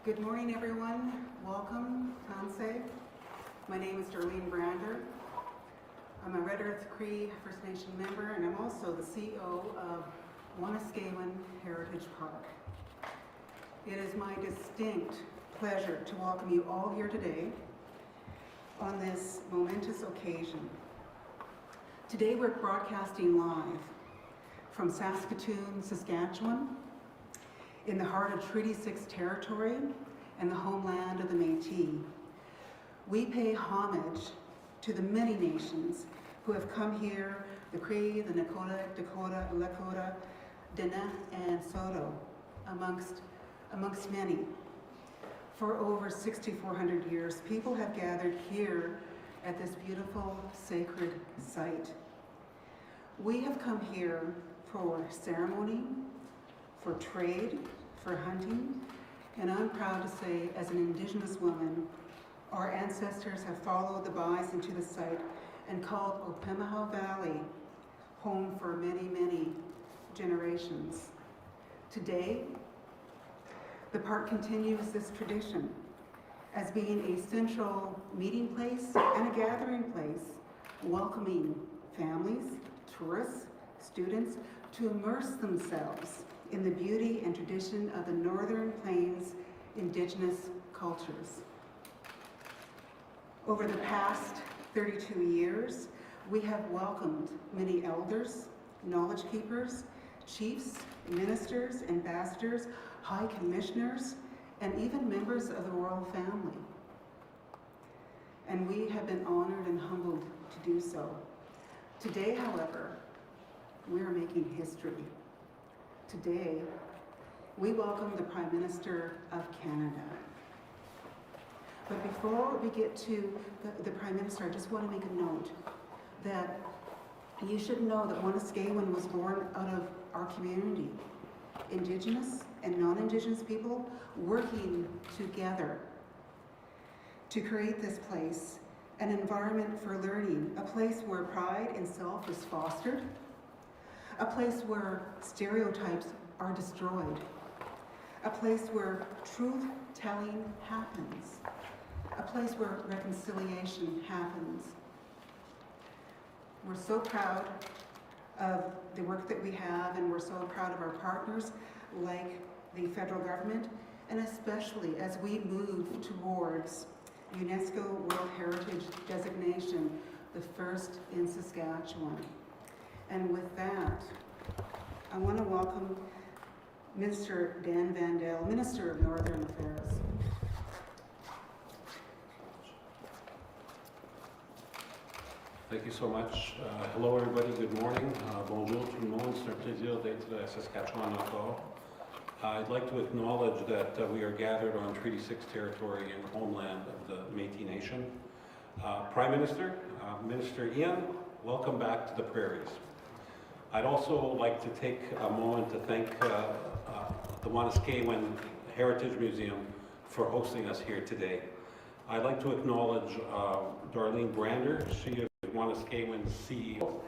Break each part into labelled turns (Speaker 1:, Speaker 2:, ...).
Speaker 1: Good morning, everyone. Welcome, Tanse. My name is Darlene Brander. I'm a Red Earth Cree First Nation member, and I'm also the CEO of Wanuskewin Heritage Park. It is my distinct pleasure to welcome you all here today on this momentous occasion. Today we're broadcasting live from Saskatoon, Saskatchewan, in the heart of Treaty 6 territory and the homeland of the Métis. We pay homage to the many nations who have come here, the Cree, the Nakota, Lakota, Dene, and Saulteaux, amongst many. For over 6,400 years, people have gathered here at this beautiful sacred site. We have come here for ceremony, for trade, for hunting, and I'm proud to say, as an Indigenous woman, our ancestors have followed the bison to the site and called Opemihow Valley home for many, many generations. Today, the park continues this tradition as being a central meeting place and a gathering place, welcoming families, tourists, students to immerse themselves in the beauty and tradition of the Northern Plains Indigenous cultures. Over the past 32 years, we have welcomed many elders, knowledge keepers, chiefs, ministers, ambassadors, high commissioners, and even members of the royal family. And we have been honored and humbled to do so. Today, however, we are making history. Today, we welcome the Prime Minister of Canada. But before we get to the Prime Minister, I just want to make a note that you should know that Wanuskewin was born out of our community. Indigenous and non-Indigenous people working together to create this place, an environment for learning, a place where pride in self is fostered, a place where stereotypes are destroyed, a place where truth-telling happens, a place where reconciliation happens. We're so proud of the work that we have, and we're so proud of our partners like the federal government, and especially as we move towards UNESCO World Heritage designation, the first in Saskatchewan. And with that, I want to welcome Minister Dan Vandel, Minister of Northern Affairs.
Speaker 2: Thank you so much. Hello everybody, good morning. Bonjour tout le monde, c'est un plaisir d'être à Saskatchewan encore. I'd like to acknowledge that we are gathered on Treaty 6 territory and homeland of the Métis Nation. Prime Minister, Minister Ian, welcome back to the prairies. I'd also like to take a moment to thank the Wanuskewin Heritage Museum for hosting us here today. I'd like to acknowledge Darlene Brander. She is Wanuskewin's CEO.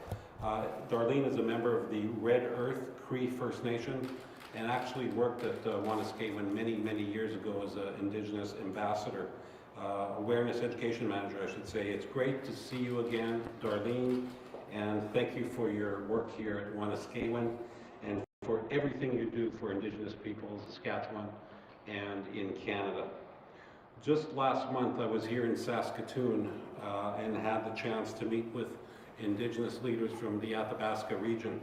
Speaker 2: Darlene is a member of the Red Earth Cree First Nation and actually worked at Wanuskewin many years ago as an Indigenous ambassador, awareness education manager, I should say. It's great to see you again, Darlene, and thank you for your work here at Wanuskewin and for everything you do for Indigenous peoples, Saskatchewan, and in Canada. Just last month, I was here in Saskatoon and had the chance to meet with Indigenous leaders from the Athabasca region,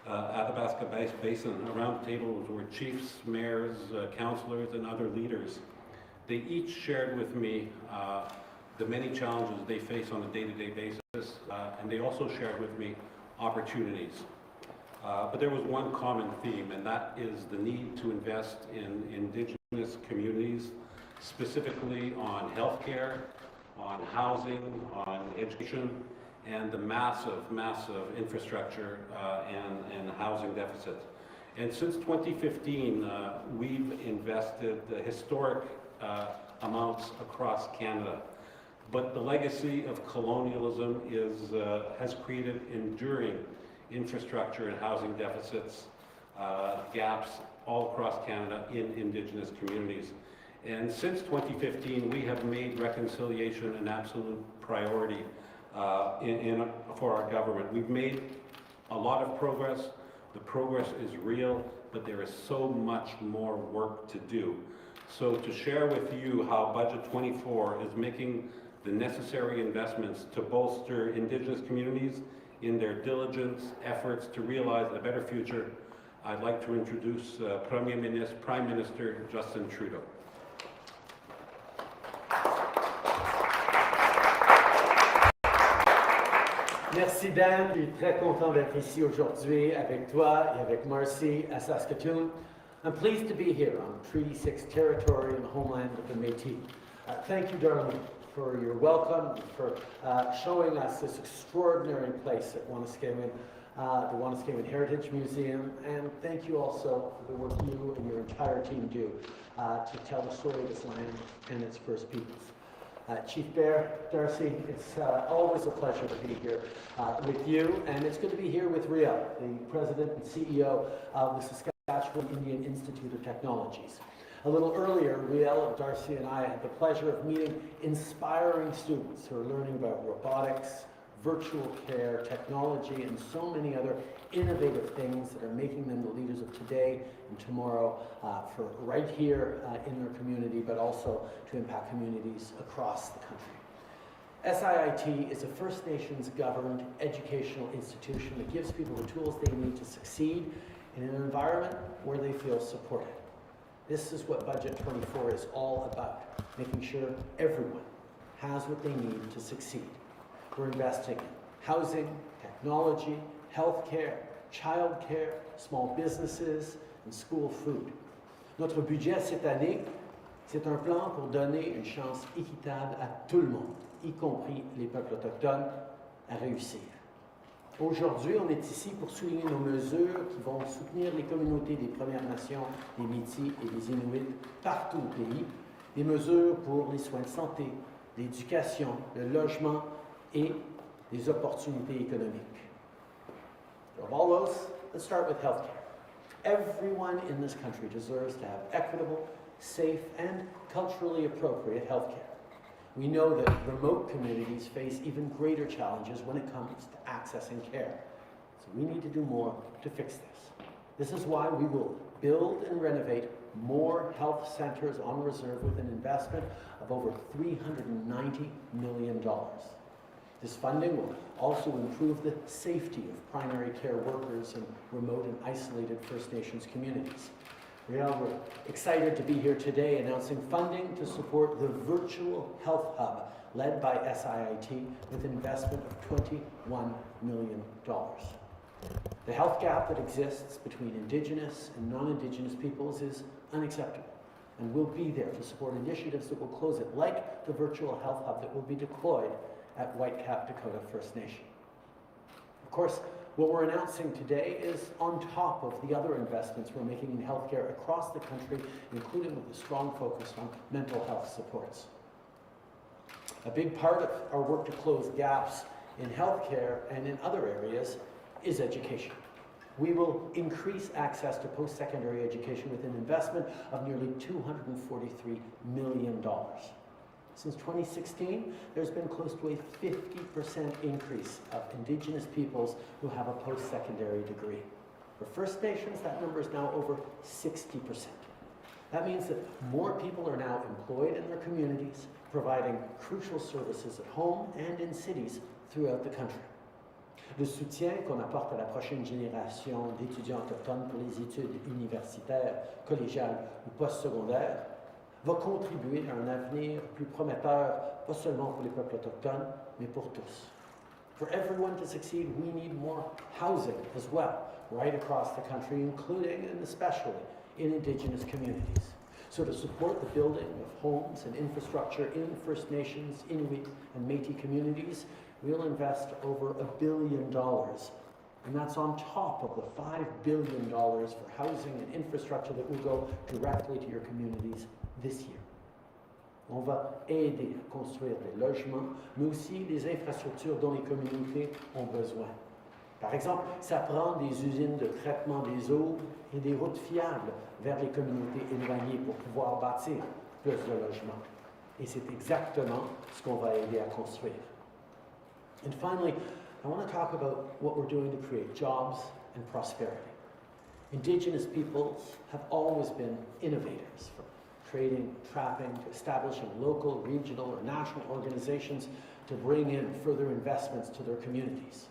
Speaker 2: Athabasca Basin. Around the table were chiefs, mayors, councillors, and other leaders. They each shared with me the many challenges they face on a day-to-day basis, and they also shared with me opportunities. But there was one common theme, and that is the need to invest in Indigenous communities, specifically on healthcare, on housing, on education, and the massive infrastructure and housing deficit. And since 2015, we've invested historic amounts across Canada. But the legacy of colonialism has created enduring infrastructure and housing deficits, gaps all across Canada in Indigenous communities. And since 2015, we have made reconciliation an absolute priority for our government. We've made a lot of progress. The progress is real, but there is so much more work to do. So to share with you how Budget 24 is making the necessary investments to bolster Indigenous communities in their diligent efforts to realize a better future, I'd like to introduce Prime Minister Justin Trudeau.
Speaker 3: Merci Dan, je suis très content d'être ici aujourd'hui avec toi et avec Marcy à Saskatoon. I'm pleased to be here on Treaty 6 territory in the homeland of the Métis. Thank you, Darlene, for your welcome, for showing us this extraordinary place at Wanuskewin, the Wanuskewin Heritage Museum, and thank you also for the work you and your entire team do to tell the story of this land and its First Peoples. Chief Bear, Darcy, it's always a pleasure to be here with you, and it's good to be here with Riel, the President and CEO of the Saskatchewan Indian Institute of Technologies. A little earlier, Riel, Darcy, and I had the pleasure of meeting inspiring students who are learning about robotics, virtual care, technology, and so many other innovative things that are making them the leaders of today and tomorrow for right here in their community, but also to impact communities across the country. SIIT is a First Nations governed educational institution that gives people the tools they need to succeed in an environment where they feel supported. This is what Budget 24 is all about, making sure everyone has what they need to succeed. We're investing in housing, technology, healthcare, childcare, small businesses, and school food. Notre budget cette année, c'est un plan pour donner une chance équitable à tout le monde, y compris les peuples autochtones, à réussir. Aujourd'hui, on est ici pour souligner nos mesures qui vont soutenir les communautés des Premières Nations, des Métis et des Inuits partout au pays, des mesures pour les soins de santé, l'éducation, le logement et les opportunités économiques. Of all those, let's start with healthcare. Everyone in this country deserves to have equitable, safe, and culturally appropriate healthcare. We know that remote communities face even greater challenges when it comes to accessing care. So we need to do more to fix this. This is why we will build and renovate more health centers on reserve with an investment of over $390 million. This funding will also improve the safety of primary care workers in remote and isolated First Nations communities. We're excited to be here today announcing funding to support the virtual health hub led by SIIT with an investment of $21 million. The health gap that exists between Indigenous and non-Indigenous peoples is unacceptable, and we'll be there to support initiatives that will close it, like the virtual health hub that will be deployed at Whitecap Dakota First Nation. Of course, what we're announcing today is on top of the other investments we're making in healthcare across the country, including with a strong focus on mental health supports. A big part of our work to close gaps in healthcare and in other areas is education. We will increase access to post-secondary education with an investment of nearly $243 million. Since 2016, there's been close to a 50% increase of Indigenous peoples who have a post-secondary degree. For First Nations, that number is now over 60%. That means that more people are now employed in their communities, providing crucial services at home and in cities throughout the country. Le soutien qu'on apporte à la prochaine génération d'étudiants autochtones pour les études universitaires, collégiales ou postsecondaires va contribuer à un avenir plus prometteur, pas seulement pour les peuples autochtones, mais pour tous. For everyone to succeed, we need more housing as well, right across the country, including and especially in Indigenous communities. So to support the building of homes and infrastructure in First Nations, Inuit, and Métis communities, we'll invest over $1 billion. And that's on top of the $5 billion for housing and infrastructure that will go directly to your communities this year. On va aider à construire des logements, mais aussi des infrastructures dont les communautés ont besoin. Par exemple, ça prend des usines de traitement des eaux et des routes fiables vers les communautés éloignées pour pouvoir bâtir plus de logements. Et c'est exactement ce qu'on va aider à construire. And finally, I want to talk about what we're doing to create jobs and prosperity. Indigenous peoples have always been innovators, from trading, trapping, to establishing local, regional, or national organizations to bring in further investments to their communities.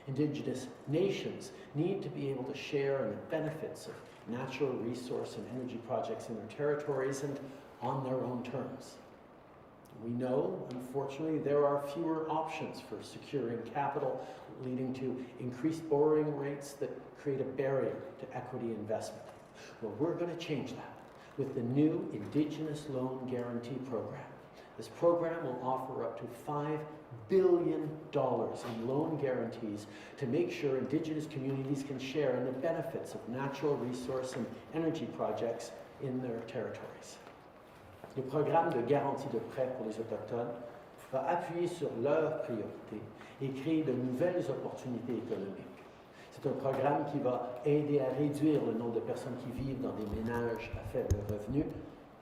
Speaker 3: Indigenous nations need to be able to share in the benefits of natural resource and energy projects in their territories and on their own terms. We know, unfortunately, there are fewer options for securing capital, leading to increased borrowing rates that create a barrier to equity investment. Well, we're going to change that with the new Indigenous Loan Guarantee Program. This program will offer up to $5 billion in loan guarantees to make sure Indigenous communities can share in the benefits of natural resource and energy projects in their territories. Le programme de garantie de prêt pour les Autochtones va appuyer sur leurs priorités et créer de nouvelles opportunités économiques. C'est un programme qui va aider à réduire le nombre de personnes qui vivent dans des ménages à faible revenu,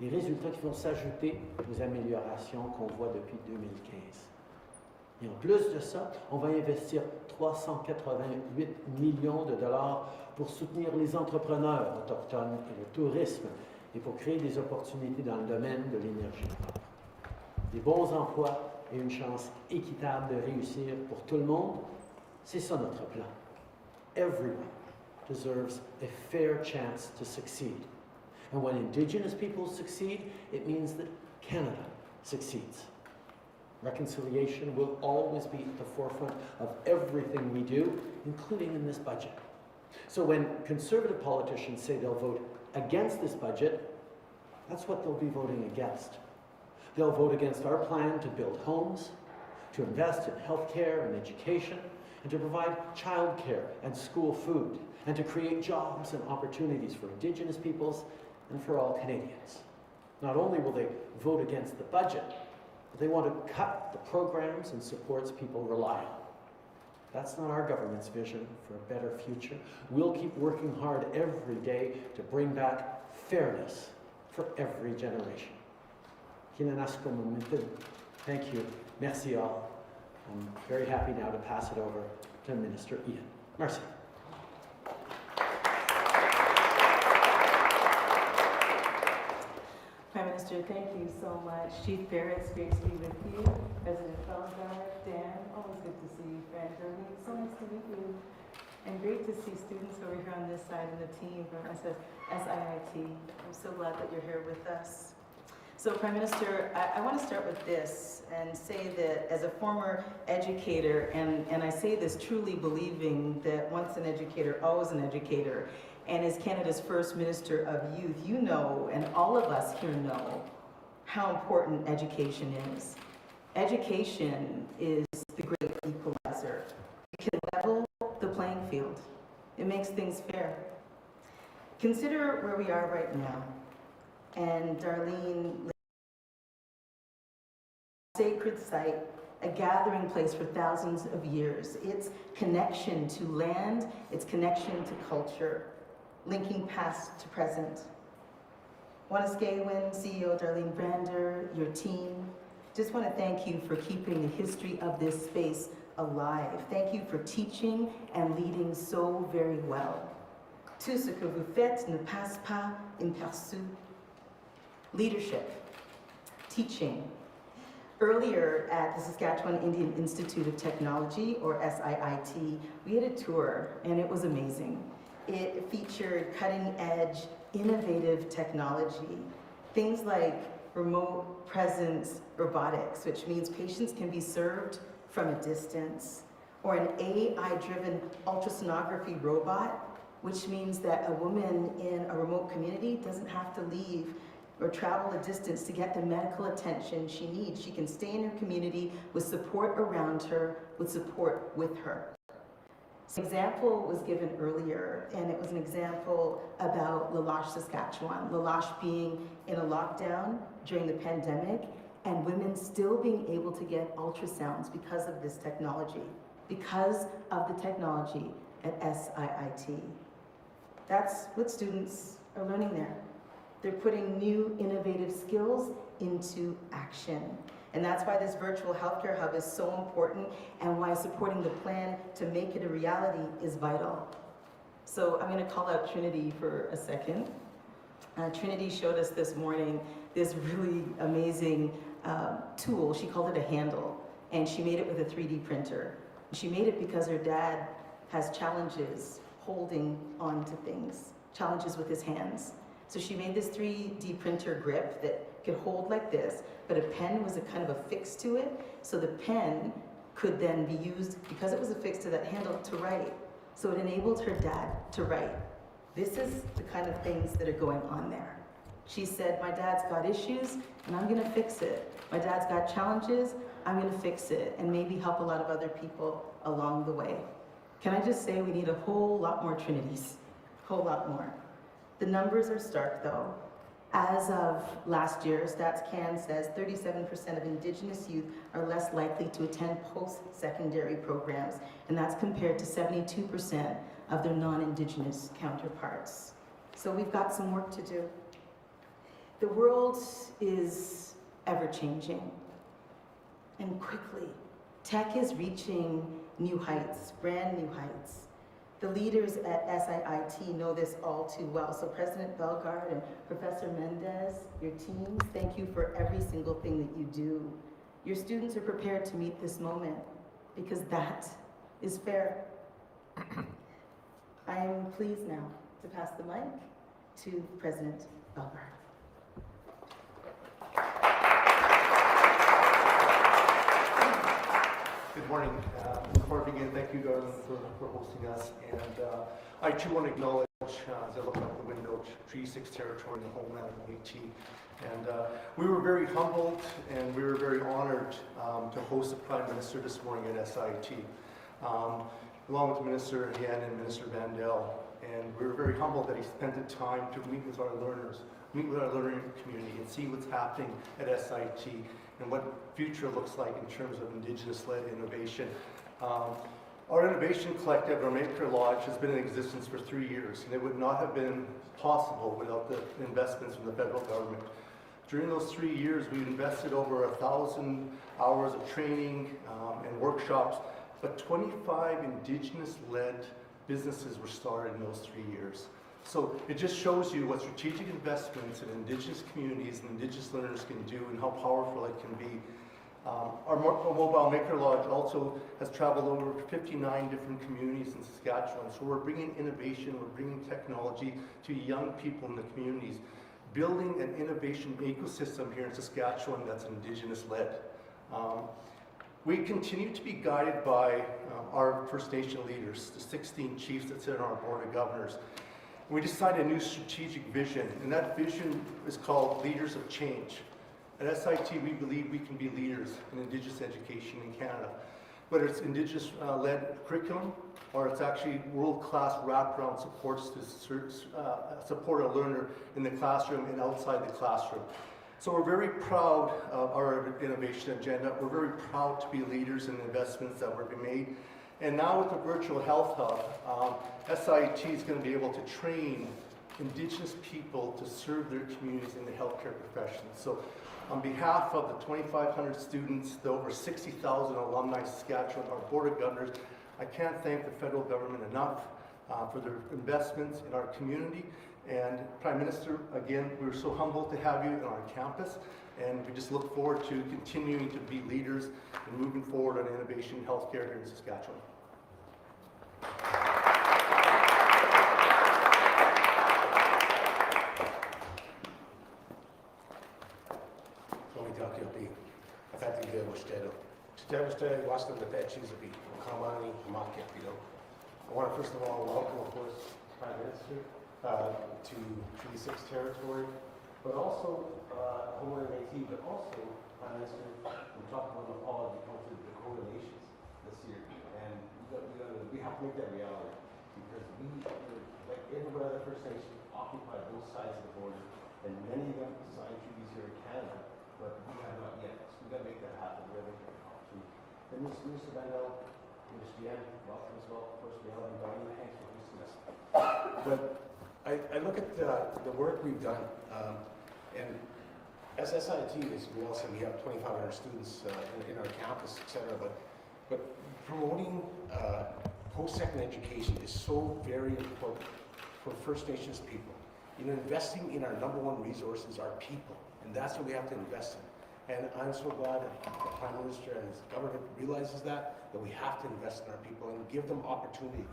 Speaker 3: des résultats qui vont s'ajouter aux améliorations qu'on voit depuis 2015. Et en plus de ça, on va investir 388 millions de dollars pour soutenir les entrepreneurs autochtones et le tourisme, et pour créer des opportunités dans le domaine de l'énergie propre. Des bons emplois et une chance équitable de réussir pour tout le monde, c'est ça notre plan. Everyone deserves a fair chance to succeed. And when Indigenous people succeed, it means that Canada succeeds. Reconciliation will always be at the forefront of everything we do, including in this budget. So when Conservative politicians say they'll vote against this budget, that's what they'll be voting against. They'll vote against our plan to build homes, to invest in healthcare and education, and to provide childcare and school food, and to create jobs and opportunities for Indigenous peoples and for all Canadians. Not only will they vote against the budget, but they want to cut the programs and supports people rely on. That's not our government's vision for a better future. We'll keep working hard every day to bring back fairness for every generation. Thank you. Merci all. I'm very happy now to pass it over to Minister Ian. Merci.
Speaker 4: Prime Minister, thank you so much. Chief Barrett, it's great to be with you. President Felgar, Dan, always good to see you, friend. Darlene, so nice to meet you. And great to see students over here on this side and the team from SIIT. I'm so glad that you're here with us. So Prime Minister, I want to start with this and say that as a former educator, and I say this truly believing that once an educator, always an educator, and as Canada's first Minister of Youth, you know, and all of us here know, how important education is. Education is the great equalizer. It can level the playing field. It makes things fair. Consider where we are right now. And Darlene, sacred site, a gathering place for thousands of years. Its connection to land, its connection to culture, linking past to present. Saskatchewan CEO Darlene Brander, your team, just want to thank you for keeping the history of this space alive. Thank you for teaching and leading so very well. Tout ce que vous faites ne passe pas inaperçu. Leadership, teaching. Earlier at the Saskatchewan Indian Institute of Technology, or SIIT, we had a tour and it was amazing. It featured cutting-edge, innovative technology. Things like remote presence robotics, which means patients can be served from a distance, or an AI-driven ultrasonography robot, which means that a woman in a remote community doesn't have to leave or travel a distance to get the medical attention she needs. She can stay in her community with support around her, with support with her. An example was given earlier, and it was an example about Lalash, Saskatchewan. Lalash being in a lockdown during the pandemic, and women still being able to get ultrasounds because of this technology, because of the technology at SIIT. That's what students are learning there. They're putting new innovative skills into action. And that's why this virtual healthcare hub is so important and why supporting the plan to make it a reality is vital. So I'm going to call out Trinity for a second. Trinity showed us this morning this really amazing tool. She called it a handle, and she made it with a 3D printer. She made it because her dad has challenges holding on to things, challenges with his hands. So she made this 3D printer grip that could hold like this, but a pen was a kind of affixed to it, so the pen could then be used, because it was affixed to that handle, to write. So it enabled her dad to write. This is the kind of things that are going on there. She said, my dad's got issues, and I'm gonna fix it. My dad's got challenges, I'm gonna fix it, and maybe help a lot of other people along the way. Can I just say we need a whole lot more Trinities, a whole lot more. The numbers are stark though. As of last year, StatsCan says 37% of Indigenous youth are less likely to attend post-secondary programs, and that's compared to 72% of their non-Indigenous counterparts. So we've got some work to do. The world is ever-changing, and quickly. Tech is reaching new heights, brand new heights. The leaders at SIIT know this all too well. So President Bellegarde and Professor Mendez, your teams, thank you for every single thing that you do. Your students are prepared to meet this moment because that is fair. I am pleased now to pass the mic to President Bellegarde.
Speaker 5: Good morning. Before I begin, thank you, Darlene, for hosting us. And I too want to acknowledge, as I look out the window, Treaty 6 territory in the homeland of Métis. And we were very humbled and we were very honored to host the Prime Minister this morning at SIT, along with Minister Hen and Minister Vandell. And we were very humbled that he spent the time to meet with our learners, meet with our learning community, and see what's happening at SIT and what future looks like in terms of Indigenous-led innovation. Our innovation collective, our Maker Lodge, has been in existence for 3 years, and it would not have been possible without the investments from the federal government. During those 3 years, we invested over 1,000 hours of training and workshops, but 25 Indigenous-led businesses were started in those 3 years. So it just shows you what strategic investments in Indigenous communities and Indigenous learners can do and how powerful it can be. Our Mobile Maker Lodge also has traveled over 59 different communities in Saskatchewan. So we're bringing innovation, we're bringing technology to young people in the communities, building an innovation ecosystem here in Saskatchewan that's Indigenous-led. We continue to be guided by our First Nation leaders, the 16 chiefs that sit on our Board of Governors. We decided a new strategic vision, and that vision is called Leaders of Change. At SIT, we believe we can be leaders in Indigenous education in Canada, whether it's Indigenous-led curriculum or it's actually world-class wraparound supports to support a learner in the classroom and outside the classroom. So we're very proud of our innovation agenda. We're very proud to be leaders in the investments that were being made. And now with the Virtual Health Hub, SIT is going to be able to train Indigenous people to serve their communities in the healthcare profession. So on behalf of the 2,500 students, the over 60,000 alumni in Saskatchewan, our Board of Governors, I can't thank the federal government enough for their investments in our community. And Prime Minister, again, we're so humbled to have you on our campus, and we just look forward to continuing to be leaders and moving forward on innovation in healthcare here in Saskatchewan.
Speaker 6: I want to first of all welcome, of course, Prime Minister to Treaty 6 territory, but also Homeland Métis, but also Prime Minister, we talked about all the Dakota nations this year, and we have to make that reality because we, like every other First Nation, occupy both sides of the border, and many of them signed treaties here in Canada, but we have not yet. So we got to make that happen. We got to make that happen. And Mr. Vandell, Mr. Yen, welcome as well. Of course, we have Donnie, thanks for hosting us. But I look at the work we've done, and as SIT, as we all said, we have 2,500 students in our campus, et cetera, but promoting post-secondary education is so very important for First Nations people. You know, investing in our number one resource is our people, and that's what we have to invest in. And I'm so glad that the Prime Minister and his government realizes that we have to invest in our people and give them opportunity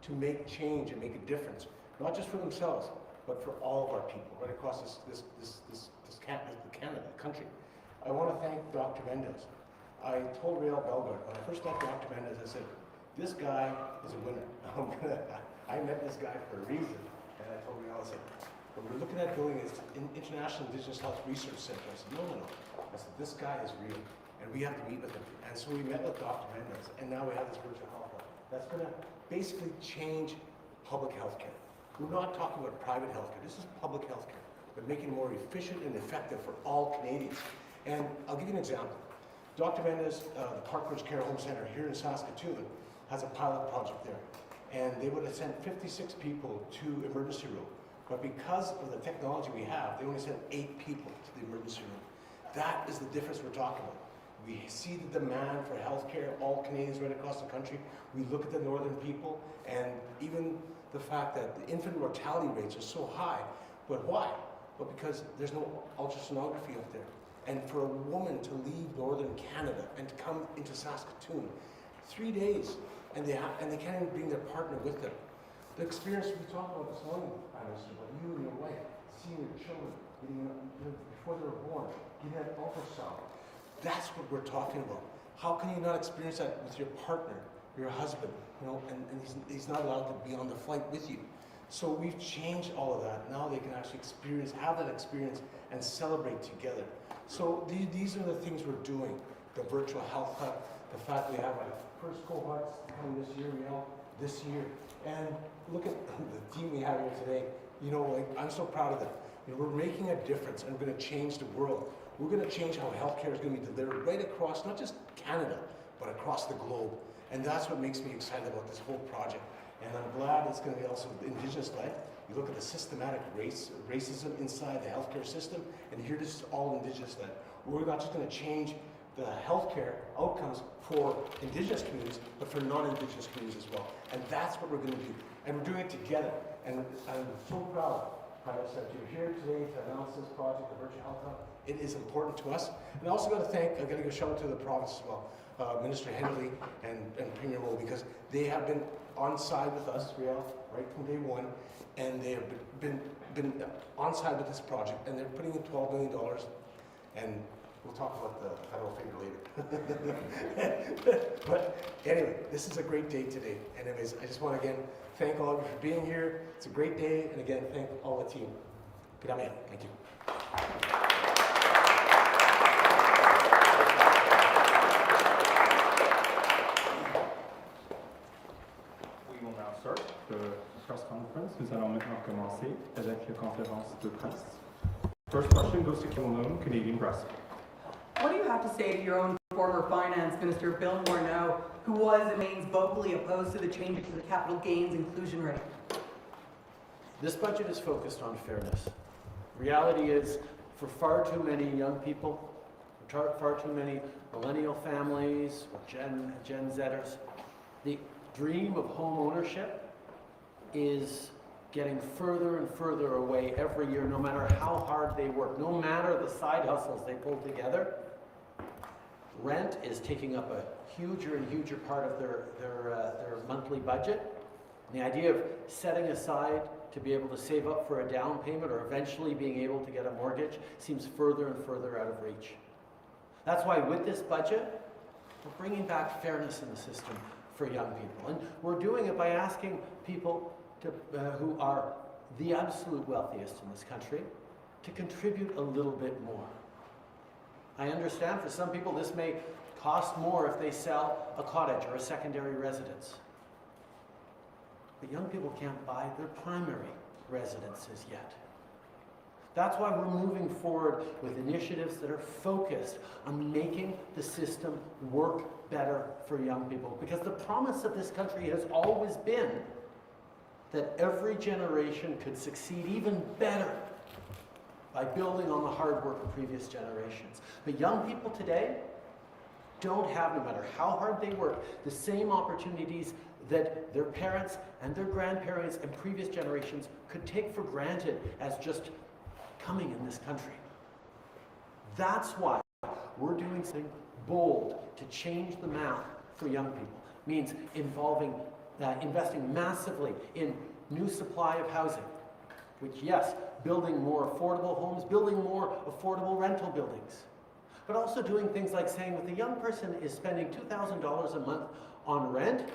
Speaker 6: to make change and make a difference, not just for themselves, but for all of our people right across this Canada, country. I want to thank Dr. Mendez. I told Rael Belgard, when I first met Dr. Mendez, I said, this guy is a winner. I met this guy for a reason. And I told Rael, I said, when we're looking at building this International Indigenous Health Research Center, I said, no. I said, this guy is real, and we have to meet with him. And so we met with Dr. Mendez, and now we have this virtual health hub. That's going to basically change public health care. We're not talking about private health care. This is public health care, but making it more efficient and effective for all Canadians. And I'll give you an example. Dr. Mendez, the Parkridge Care Home Center here in Saskatoon, has a pilot project there. And they would have sent 56 people to emergency room. But because of the technology we have, they only sent 8 people to the emergency room. That is the difference we're talking about. We see the demand for healthcare, all Canadians right across the country. We look at the northern people, and even the fact that the infant mortality rates are so high. But why? Well, because there's no ultrasonography up there. And for a woman to leave northern Canada and to come into Saskatoon, 3 days, and they can't even bring their partner with them. The experience we talked about this morning, about you and your wife, seeing your children before they were born, getting an ultrasound. That's what we're talking about. How can you not experience that with your partner, your husband, and he's not allowed to be on the flight with you. So we've changed all of that. Now they can actually have that experience and celebrate together. So these are the things we're doing. The virtual health hub, the fact we have our first cohorts coming this year. And look at the team we have here today. I'm so proud of them. We're making a difference, and we're going to change the world. We're going to change how healthcare is going to be delivered right across, not just Canada, but across the globe. And that's what makes me excited about this whole project. And I'm glad it's going to be also Indigenous-led. You look at the systematic racism inside the healthcare system, and here this is all Indigenous-led. We're not just going to change the healthcare outcomes for Indigenous communities, but for non-Indigenous communities as well. And that's what we're going to do. And we're doing it together. And I'm so proud, Prime Minister, that you're here today to announce this project, the Virtual Health Hub. It is important to us. And I also got to give a shout out to the province as well, Minister Henley and Premier Moe, because they have been on side with us, right from day one, and they have been on side with this project, and they're putting in $12 million. And we'll talk about the federal figure later. But anyway, this is a great day today. And anyways, I just want to again thank all of you for being here. It's a great day, and again, thank all the team. Thank you.
Speaker 7: We will now start the press conference. Nous allons maintenant commencer avec la conférence de presse. First question goes to Kim Canadian Press.
Speaker 8: What do you have to say to your own former Finance Minister, Bill Morneau, who was and remains vocally opposed to the changes to the capital gains inclusion rate?
Speaker 3: This budget is focused on fairness. Reality is, for far too many young people, far too many millennial families, or Gen Zers, the dream of home ownership is getting further and further away every year, no matter how hard they work, no matter the side hustles they pull together. Rent is taking up a huger and huger part of their monthly budget. And the idea of setting aside to be able to save up for a down payment or eventually being able to get a mortgage seems further and further out of reach. That's why with this budget, we're bringing back fairness in the system for young people. And we're doing it by asking people who are the absolute wealthiest in this country to contribute a little bit more. I understand for some people this may cost more if they sell a cottage or a secondary residence. But young people can't buy their primary residences yet. That's why we're moving forward with initiatives that are focused on making the system work better for young people. Because the promise of this country has always been that every generation could succeed even better by building on the hard work of previous generations. But young people today don't have, no matter how hard they work, the same opportunities that their parents and their grandparents and previous generations could take for granted as just coming in this country. That's why we're doing something bold to change the math for young people. It means investing massively in new supply of housing, which, yes, building more affordable homes, building more affordable rental buildings, but also doing things like saying if the young person is spending $2,000 a month on rent,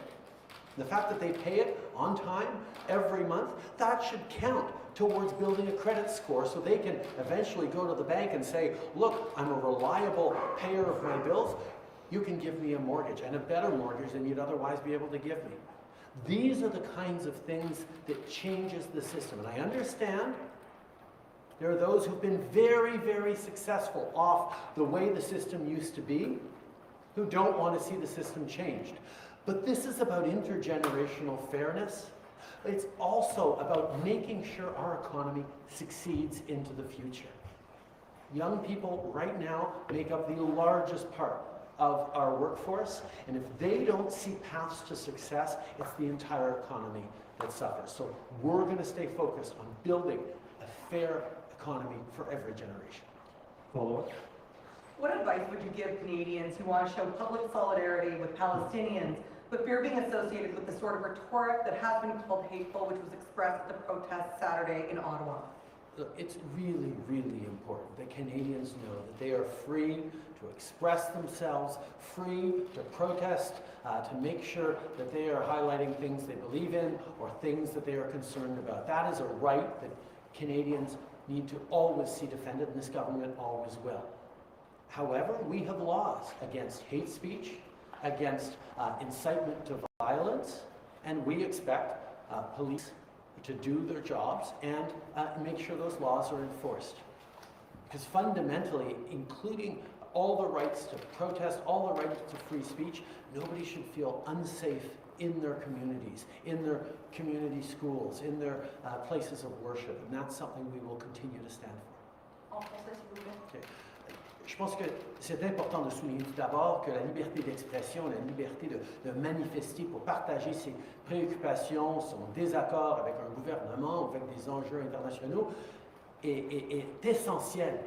Speaker 3: the fact that they pay it on time every month, that should count towards building a credit score so they can eventually go to the bank and say, look, I'm a reliable payer of my bills. You can give me a mortgage, and a better mortgage than you'd otherwise be able to give me. These are the kinds of things that changes the system. And I understand there are those who've been very, very successful off the way the system used to be, who don't want to see the system changed. But this is about intergenerational fairness. It's also about making sure our economy succeeds into the future. Young people right now make up the largest part of our workforce, and if they don't see paths to success, it's the entire economy that suffers. So we're going to stay focused on building a fair economy for every generation.
Speaker 7: Follow-up.
Speaker 8: What advice would you give Canadians who want to show public solidarity with Palestinians, but fear being associated with the sort of rhetoric that has been called hateful, which was expressed at the protest Saturday in Ottawa?
Speaker 3: Look, it's really, really important that Canadians know that they are free to express themselves, free to protest, to make sure that they are highlighting things they believe in or things that they are concerned about. That is a right that Canadians need to always see defended, and this government always will. However, we have laws against hate speech, against incitement to violence, and we expect police to do their jobs and make sure those laws are enforced. Because fundamentally, including all the rights to protest, all the rights to free speech, nobody should feel unsafe in their communities, in their community schools, in their places of worship, and that's something we will continue to stand for.
Speaker 8: En français, s'il vous plaît.
Speaker 3: Okay. Je pense que c'est important de souligner tout d'abord que la liberté d'expression, la liberté de manifester pour partager ses préoccupations, son désaccord avec un gouvernement, avec des enjeux internationaux, est essentielle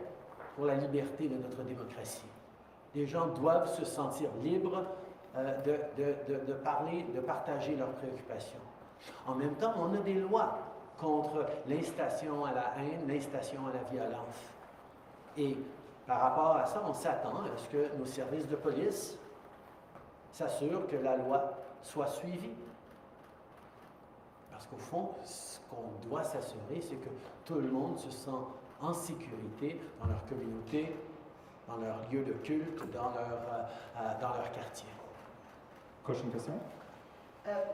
Speaker 3: pour la liberté de notre démocratie. Les gens doivent se sentir libres de parler, de partager leurs préoccupations. En même temps, on a des lois contre l'incitation à la haine, l'incitation à la violence. Et par rapport à ça, on s'attend à ce que nos services de police s'assurent que la loi soit suivie. Parce qu'au fond, ce qu'on doit s'assurer, c'est que tout le monde se sent en sécurité dans leur communauté, dans leur lieu de culte, dans leur quartier.
Speaker 7: Prochaine question.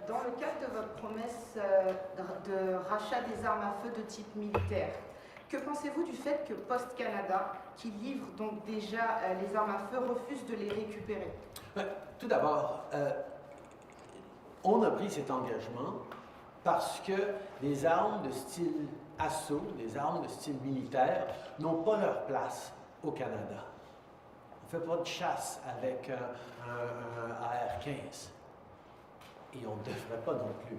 Speaker 9: Dans le cadre de votre promesse de rachat des armes à feu de type militaire, que pensez-vous du fait que Post Canada, qui livre donc déjà les armes à feu, refuse de les récupérer?
Speaker 3: Tout d'abord, on a pris cet engagement parce que les armes de style assaut, les armes de style militaire, n'ont pas leur place au Canada. On ne fait pas de chasse avec un AR-15. Et on ne devrait pas non plus.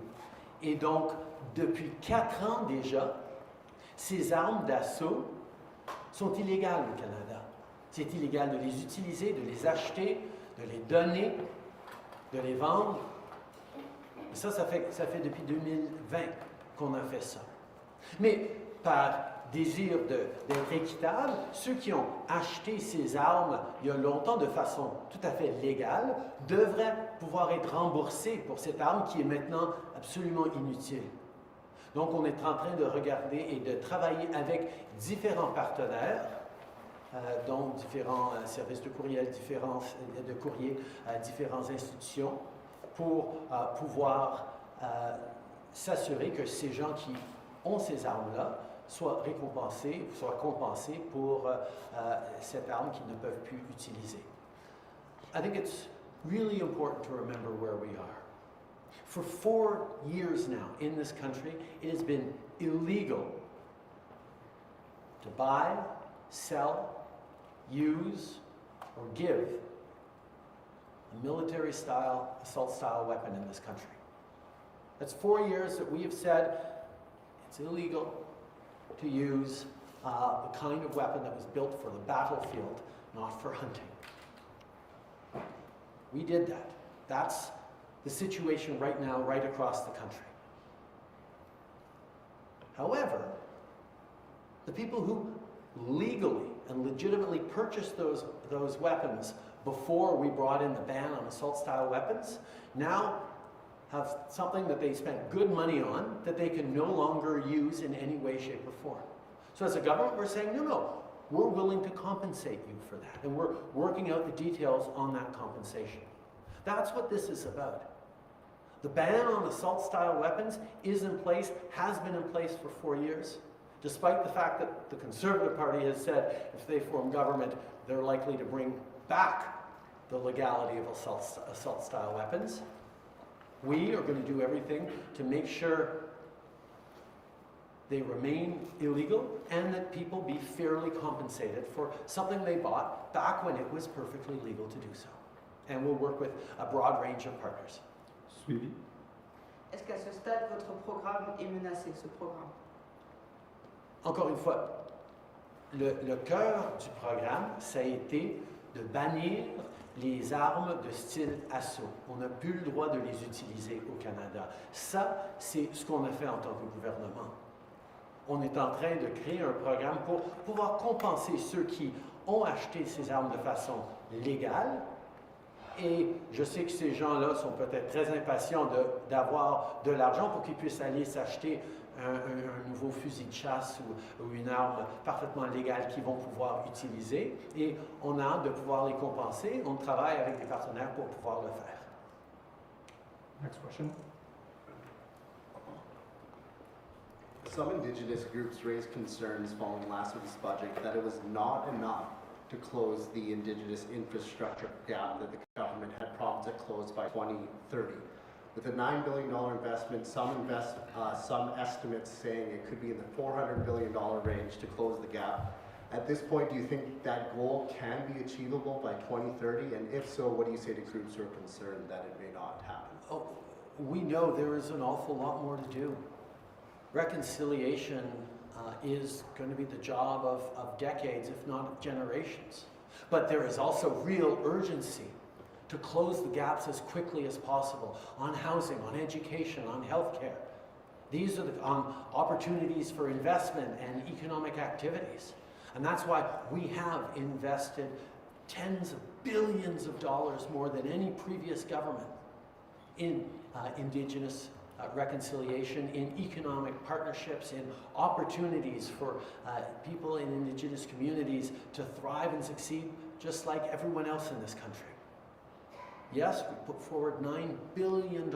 Speaker 3: Et donc, depuis 4 ans déjà, ces armes d'assaut sont illégales au Canada. C'est illégal de les utiliser, de les acheter, de les donner, de les vendre. Et ça fait depuis 2020 qu'on a fait ça. Mais par désir d'être équitable, ceux qui ont acheté ces armes il y a longtemps de façon tout à fait légale devraient pouvoir être remboursés pour cette arme qui est maintenant absolument inutile. Donc on est en train de regarder et de travailler avec différents partenaires, dont différents services de courriel, différentes institutions, pour pouvoir s'assurer que ces gens qui ont ces armes-là soient récompensés, soient compensés pour cette arme qu'ils ne peuvent plus utiliser. I think it's really important to remember where we are. For 4 years now in this country, it has been illegal to buy, sell, use, or give a military-style, assault-style weapon in this country. That's 4 years that we have said it's illegal to use the kind of weapon that was built for the battlefield, not for hunting. We did that. That's the situation right now, right across the country. However, the people who legally and legitimately purchased those weapons before we brought in the ban on assault-style weapons now have something that they spent good money on that they can no longer use in any way, shape, or form. So as a government, we're saying, no, we're willing to compensate you for that. And we're working out the details on that compensation. That's what this is about. The ban on assault-style weapons is in place, has been in place for 4 years, despite the fact that the Conservative Party has said if they form government, they're likely to bring back the legality of assault-style weapons. We are going to do everything to make sure they remain illegal and that people be fairly compensated for something they bought back when it was perfectly legal to do so. And we'll work with a broad range of partners.
Speaker 7: Suivi.
Speaker 9: Est-ce qu'à ce stade, votre programme est menacé, ce programme?
Speaker 3: Encore une fois, le cœur du programme, ça a été de bannir les armes de style assaut. On n'a plus le droit de les utiliser au Canada. Ça, c'est ce qu'on a fait en tant que gouvernement. On est en train de créer un programme pour pouvoir compenser ceux qui ont acheté ces armes de façon légale. Et je sais que ces gens-là sont peut-être très impatients d'avoir de l'argent pour qu'ils puissent aller s'acheter un nouveau fusil de chasse ou une arme parfaitement légale qu'ils vont pouvoir utiliser. Et on a hâte de pouvoir les compenser. On travaille avec des partenaires pour pouvoir le faire.
Speaker 7: Next question.
Speaker 10: Some Indigenous groups raised concerns following last week's budget that it was not enough to close the Indigenous infrastructure gap that the government had promised to close by 2030. With a $9 billion investment, some estimates saying it could be in the $400 billion range to close the gap. At this point, do you think that goal can be achievable by 2030? And if so, what do you say to groups who are concerned that it may not happen?
Speaker 3: Oh, we know there is an awful lot more to do. Reconciliation is going to be the job of decades, if not of generations. But there is also real urgency to close the gaps as quickly as possible on housing, on education, on healthcare. These are the opportunities for investment and economic activities. And that's why we have invested tens of billions of dollars more than any previous government in Indigenous reconciliation, in economic partnerships, in opportunities for people in Indigenous communities to thrive and succeed just like everyone else in this country. Yes, we put forward $9 billion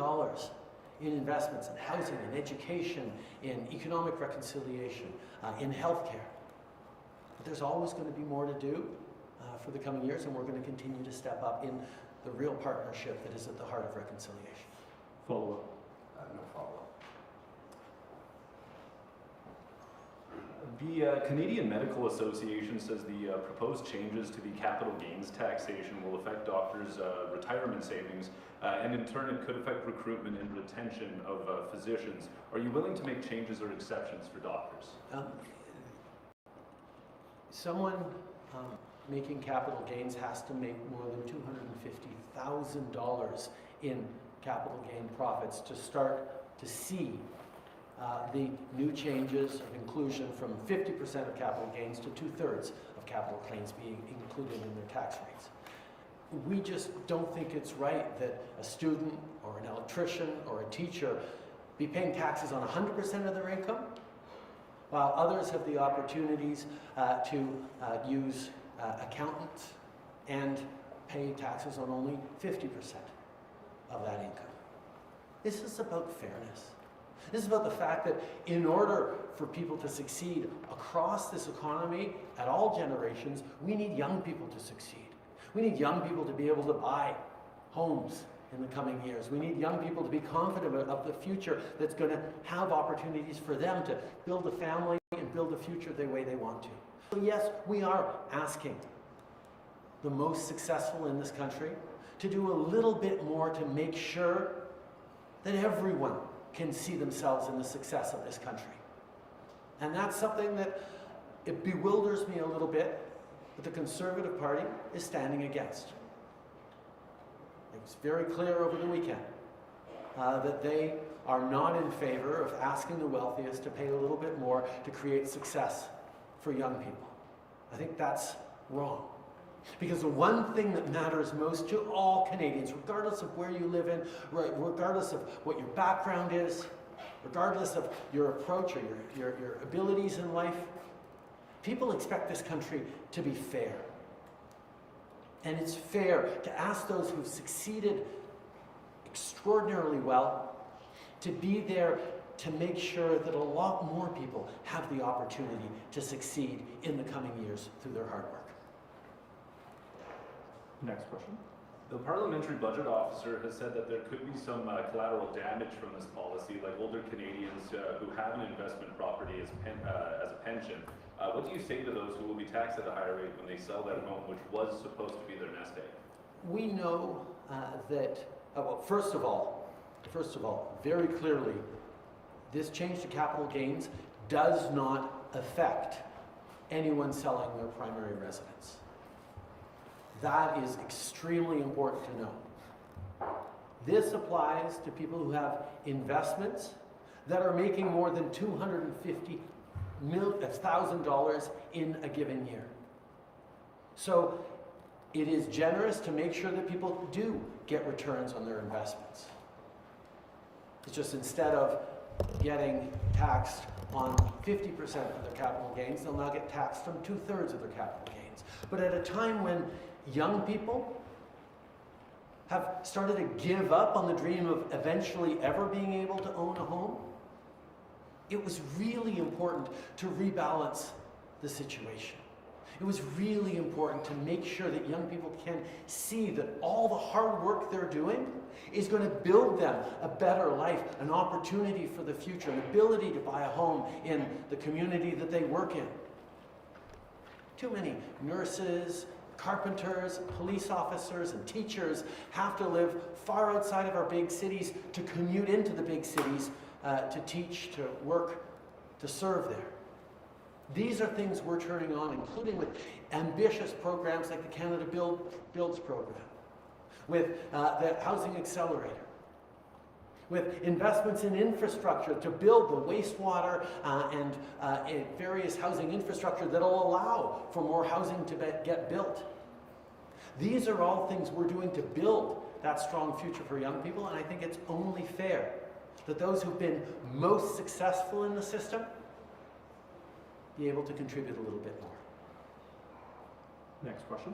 Speaker 3: in investments in housing, in education, in economic reconciliation, in healthcare. But there's always going to be more to do for the coming years, and we're going to continue to step up in the real partnership that is at the heart of reconciliation.
Speaker 7: Follow-up.
Speaker 10: No follow-up.
Speaker 11: The Canadian Medical Association says the proposed changes to the capital gains taxation will affect doctors' retirement savings, and in turn it could affect recruitment and retention of physicians. Are you willing to make changes or exceptions for doctors?
Speaker 3: Someone making capital gains has to make more than $250,000 in capital gain profits to start to see the new changes of inclusion from 50% of capital gains to 2/3 of capital gains being included in their tax rates. We just don't think it's right that a student or an electrician or a teacher be paying taxes on 100% of their income, while others have the opportunities to use accountants and pay taxes on only 50% of that income. This is about fairness. This is about the fact that in order for people to succeed across this economy at all generations, we need young people to succeed. We need young people to be able to buy homes in the coming years. We need young people to be confident of the future that's going to have opportunities for them to build a family and build a future the way they want to. So yes, we are asking the most successful in this country to do a little bit more to make sure that everyone can see themselves in the success of this country. And that's something that it bewilders me a little bit that the Conservative Party is standing against. It was very clear over the weekend that they are not in favor of asking the wealthiest to pay a little bit more to create success for young people. I think that's wrong. Because the one thing that matters most to all Canadians, regardless of where you live in, regardless of what your background is, regardless of your approach or your abilities in life, people expect this country to be fair. And it's fair to ask those who've succeeded extraordinarily well to be there to make sure that a lot more people have the opportunity to succeed in the coming years through their hard work.
Speaker 7: Next question.
Speaker 11: The parliamentary budget officer has said that there could be some collateral damage from this policy, like older Canadians who have an investment property as a pension. What do you say to those who will be taxed at a higher rate when they sell their home, which was supposed to be their nest egg?
Speaker 3: We know that, well, first of all, very clearly, this change to capital gains does not affect anyone selling their primary residence. That is extremely important to know. This applies to people who have investments that are making more than $250,000 in a given year. So it is generous to make sure that people do get returns on their investments. It's just instead of getting taxed on 50% of their capital gains, they'll now get taxed on 2/3 of their capital gains. But at a time when young people have started to give up on the dream of eventually ever being able to own a home, it was really important to rebalance the situation. It was really important to make sure that young people can see that all the hard work they're doing is going to build them a better life, an opportunity for the future, an ability to buy a home in the community that they work in. Too many nurses, carpenters, police officers, and teachers have to live far outside of our big cities to commute into the big cities to teach, to work, to serve there. These are things we're turning on, including with ambitious programs like the Canada Builds program, with the Housing Accelerator, with investments in infrastructure to build the wastewater and various housing infrastructure that will allow for more housing to get built. These are all things we're doing to build that strong future for young people, and I think it's only fair that those who've been most successful in the system be able to contribute a little bit more.
Speaker 7: Next question.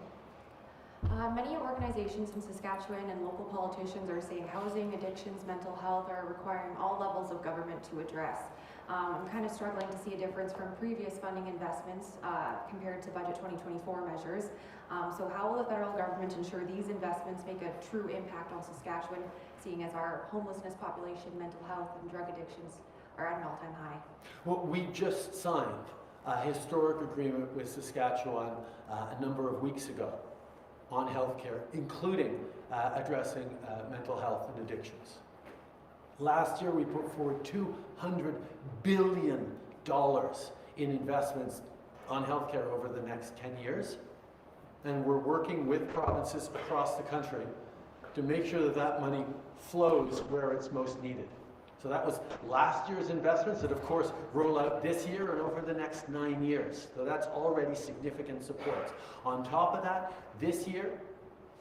Speaker 12: Many organizations in Saskatchewan and local politicians are saying housing, addictions, mental health are requiring all levels of government to address. I'm kind of struggling to see a difference from previous funding investments compared to Budget 2024 measures. So how will the federal government ensure these investments make a true impact on Saskatchewan, seeing as our homelessness population, mental health, and drug addictions are at an all-time high?
Speaker 3: Well, we just signed a historic agreement with Saskatchewan a number of weeks ago on healthcare, including addressing mental health and addictions. Last year, we put forward $200 billion in investments on healthcare over the next 10 years. And we're working with provinces across the country to make sure that that money flows where it's most needed. So that was last year's investments that, of course, roll out this year and over the next 9 years. So that's already significant support. On top of that, this year,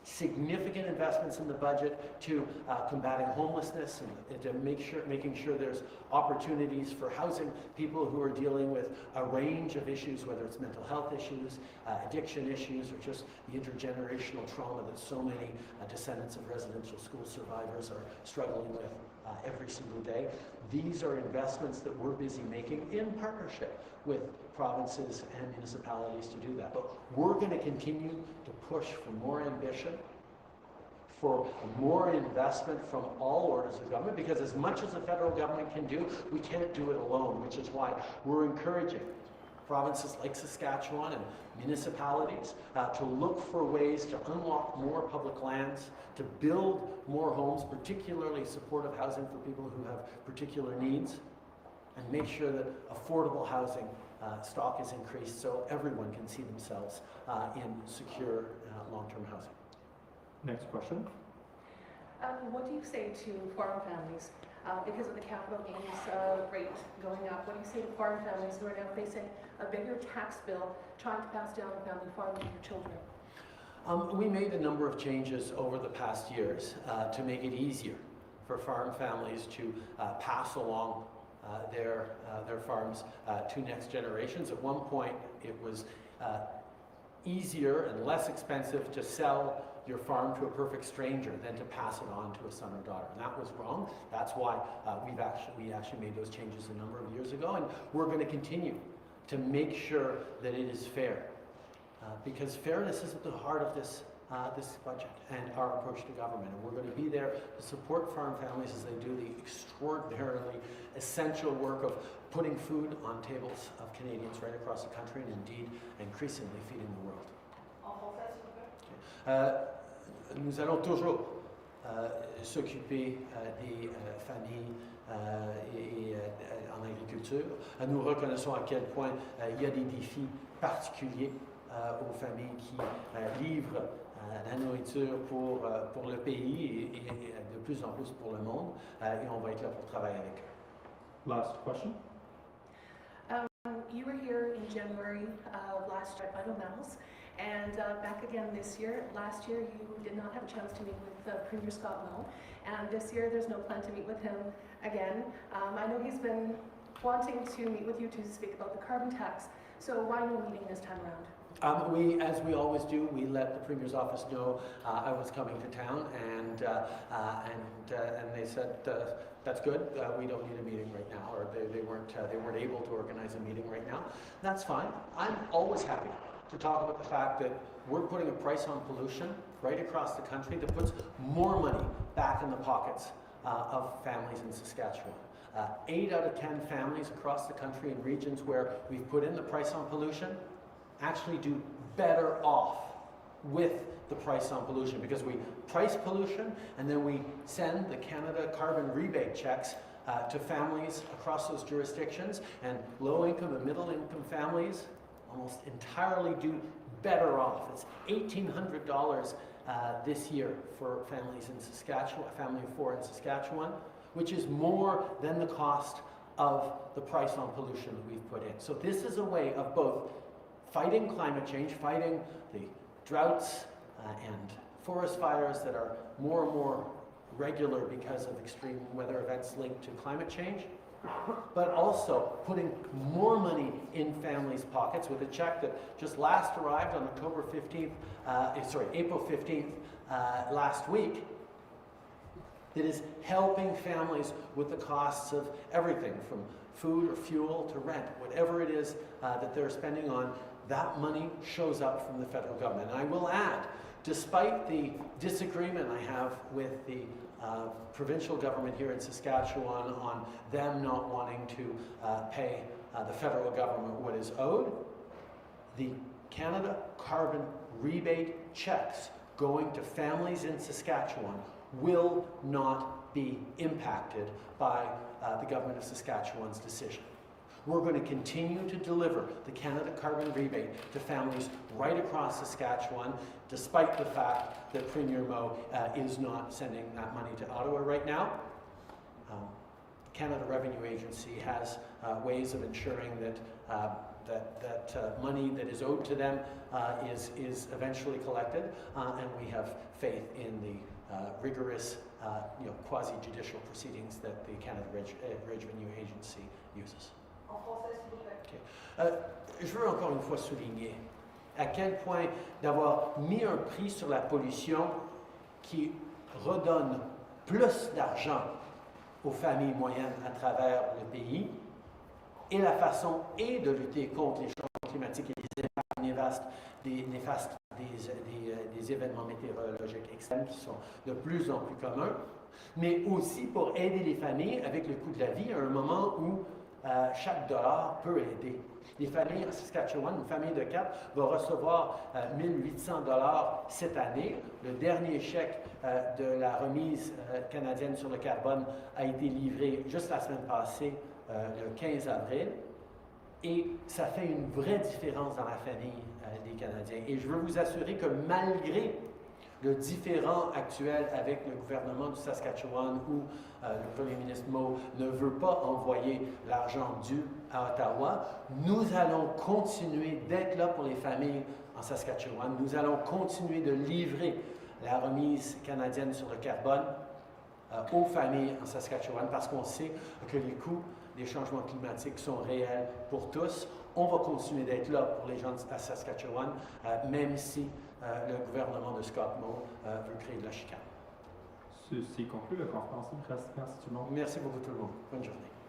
Speaker 3: significant investments in the budget to combating homelessness and to making sure there's opportunities for housing people who are dealing with a range of issues, whether it's mental health issues, addiction issues, or just the intergenerational trauma that so many descendants of residential school survivors are struggling with every single day. These are investments that we're busy making in partnership with provinces and municipalities to do that. But we're going to continue to push for more ambition, for more investment from all orders of government, because as much as the federal government can do, we can't do it alone, which is why we're encouraging provinces like Saskatchewan and municipalities to look for ways to unlock more public lands, to build more homes, particularly supportive housing for people who have particular needs, and make sure that affordable housing stock is increased so everyone can see themselves in secure long-term housing.
Speaker 7: Next question.
Speaker 13: What do you say to farm families because of the capital gains rate going up? What do you say to farm families who are now facing a bigger tax bill trying to pass down the family farm to their children?
Speaker 3: We made a number of changes over the past years to make it easier for farm families to pass along their farms to next generations. At one point, it was easier and less expensive to sell your farm to a perfect stranger than to pass it on to a son or daughter. And that was wrong. That's why we actually made those changes a number of years ago, and we're going to continue to make sure that it is fair. Because fairness is at the heart of this budget and our approach to government. And we're going to be there to support farm families as they do the extraordinarily essential work of putting food on tables of Canadians right across the country, and indeed increasingly feeding the world. Nous allons toujours s'occuper des familles et en agriculture. Nous reconnaissons à quel point il y a des défis particuliers aux familles qui livrent la nourriture pour le pays et de plus en plus pour le monde, et on va être là pour travailler avec eux.
Speaker 7: Last question.
Speaker 13: You were here in January of last year at Finals, and back again this year. Last year you did not have a chance to meet with Premier Scott Moe, and this year there's no plan to meet with him again. I know he's been wanting to meet with you to speak about the carbon tax, so why no meeting this time around?
Speaker 3: As we always do, we let the Premier's office know I was coming to town, and they said that's good. We don't need a meeting right now, or they weren't able to organize a meeting right now. That's fine. I'm always happy to talk about the fact that we're putting a price on pollution right across the country that puts more money back in the pockets of families in Saskatchewan. 8 out of 10 families across the country in regions where we've put in the price on pollution actually do better off with the price on pollution, because we price pollution and then we send the Canada carbon rebate checks to families across those jurisdictions, and low-income and middle-income families almost entirely do better off. It's $1,800 this year for families in Saskatchewan, a family of 4 in Saskatchewan, which is more than the cost of the price on pollution that we've put in. So this is a way of both fighting climate change, fighting the droughts and forest fires that are more and more regular because of extreme weather events linked to climate change, but also putting more money in families' pockets with a check that just last arrived on April 15th last week, that is helping families with the costs of everything from food or fuel to rent, whatever it is that they're spending on. That money shows up from the federal government. And I will add, despite the disagreement I have with the provincial government here in Saskatchewan on them not wanting to pay the federal government what is owed, the Canada carbon rebate checks going to families in Saskatchewan will not be impacted by the government of Saskatchewan's decision. We're going to continue to deliver the Canada carbon rebate to families right across Saskatchewan, despite the fact that Premier Moe is not sending that money to Ottawa right now. Canada Revenue Agency has ways of ensuring that money that is owed to them is eventually collected, and we have faith in the rigorous quasi-judicial proceedings that the Canada Revenue Agency uses. Je veux encore une fois souligner à quel point d'avoir mis un prix sur la pollution qui redonne plus d'argent aux familles moyennes à travers le pays, et la façon de lutter contre les changements climatiques et les impacts néfastes des événements météorologiques extrêmes qui sont de plus en plus communs, mais aussi pour aider les familles avec le coût de la vie à un moment où chaque dollar peut aider. Les familles en Saskatchewan, une famille de 4 va recevoir 1800 dollars cette année. Le dernier chèque de la remise canadienne sur le carbone a été livré juste la semaine passée, le 15 avril. Et ça fait une vraie différence dans la famille des Canadiens. Et je veux vous assurer que malgré le différend actuel avec le gouvernement du Saskatchewan où le premier ministre Moe ne veut pas envoyer l'argent dû à Ottawa, nous allons continuer d'être là pour les familles en Saskatchewan. Nous allons continuer de livrer la remise canadienne sur le carbone aux familles en Saskatchewan parce qu'on sait que les coûts des changements climatiques sont réels pour tous. On va continuer d'être là pour les gens à Saskatchewan, même si le gouvernement de Scott Moe veut créer de la chicane.
Speaker 7: Ceci conclut la conférence de presse. Merci tout le monde.
Speaker 3: Merci beaucoup tout le monde. Bonne journée.